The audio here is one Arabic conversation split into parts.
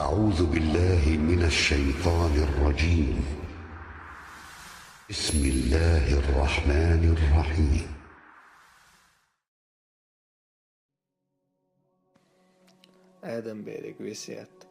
أعوذ بالله من الشيطان الرجيم. بسم الله الرحمن الرحيم. آدم بإرجويسيات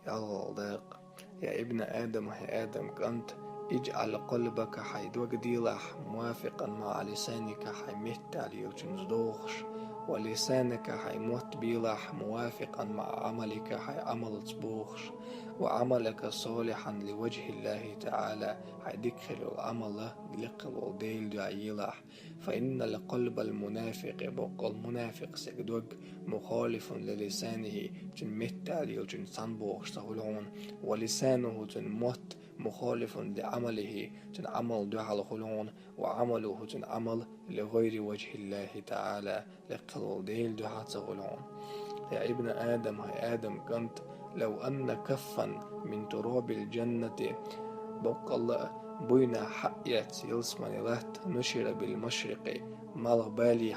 يا الغلداق يا ابن آدم هي آدم كنت اجعل قلبك حيدوك ديلح موافقا مع لسانك حيمت عليه دوخش ولسانك حيموت بيلح موافقا مع عملك حيعمل تبوخش وعملك صالحا لوجه الله تعالى حيدخل العمل لقل ديل دعيلح فإن القلب المنافق بق المنافق سجدوج مخالف للسانه جن متالي وجن صنبوخ سهلون ولسانه جن موت مخالف لعمله جن عمل دعال خلون وعمله جن عمل لغير وجه الله تعالى لقل ديل دعال سهلون يا ابن آدم هي آدم كنت لو أن كفا من تراب الجنة بق الله بوينا حقيت يلسمن لات نشر بالمشرق مال بالي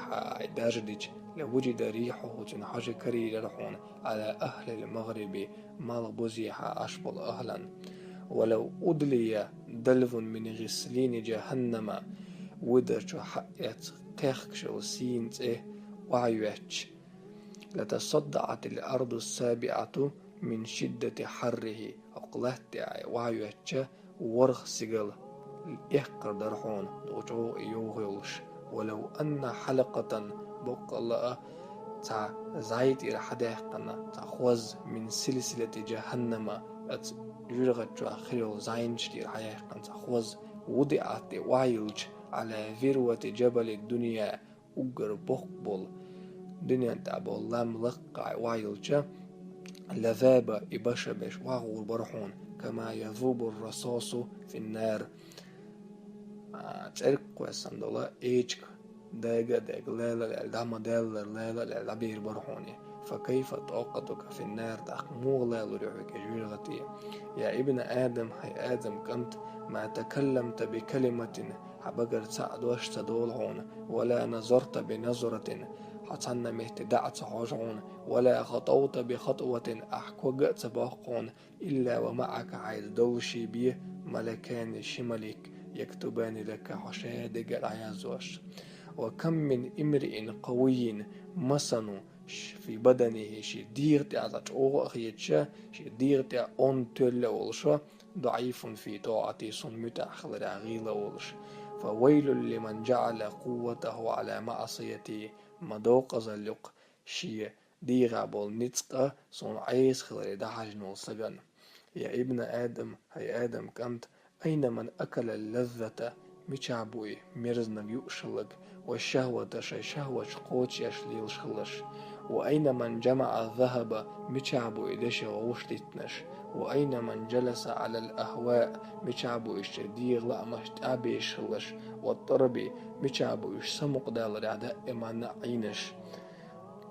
داجدج لوجد ريحه تنحج كري رحون على أهل المغرب مال بزيح أشبل أهلا ولو أدلي دلف من غسلين جهنم ودرج حقيت قيخش وسينت وعيوتش لتصدعت الأرض السابعة من شدة حره أقلت وعيوتش ورخ سجل يحقر درحون دوجو يوغلش ولو أن حلقة بق الله تا زايد إلى حداقنا تا خوز من سلسلة جهنم أت يرغت آخر زاينش دير حياقنا تا خوز وضعت وعيلج على ذروة جبل الدنيا أجر بقبل دنيا تابو لام لقع وعيلج لذاب إبشبش وغور برحون كما يذوب الرصاص في النار تشارك كويسان دولا إيجك دايقة دايق لالا الدعم دالا لالا العبير برحوني فكيف طاقتك في النار داق مغلال رعوك جيرغتي يا ابن آدم هي آدم كنت ما تكلمت بكلمة حبقر سعد واشتدولهون ولا نظرت بنظرة حتى مهتدعت عجون ولا خطوت بخطوة أحكوغت باقون إلا ومعك عيد دوشي بيه ملكان شملك يكتبان لك حشادق العيازوش وكم من امرئ قوي مسن في بدنه شديرت على أخيتشا شديرت أن تلولش ضعيف في طاعتي صن متأخر عغيل ولش فويل لمن جعل قوته على معصيتي مدوق زلق شي ديغا بول نتسقى صن عيس خلال دحجن سجن يا ابن آدم هي آدم كنت أين من أكل اللذة ميشابوي ميرزنك يؤشلق والشهوة شهوة قوتش يشليل شلش وأين من جمع الذهب ميشابوي دش ووشتتنش وأين من جلس على الأهواء ميشابوي شدير لا مشتابي شلش والطربي ميشابوي سمق دال رعداء ما نعينش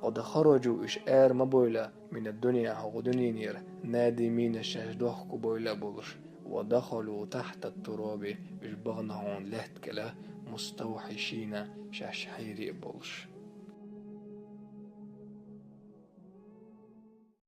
قد خرجوا إشعار مبويلة من الدنيا هو دنينير نادمين شهدوح كبويلة بولش ودخلوا تحت التراب إجبغنهون لهت كلا مستوحشين شاشحيري بولش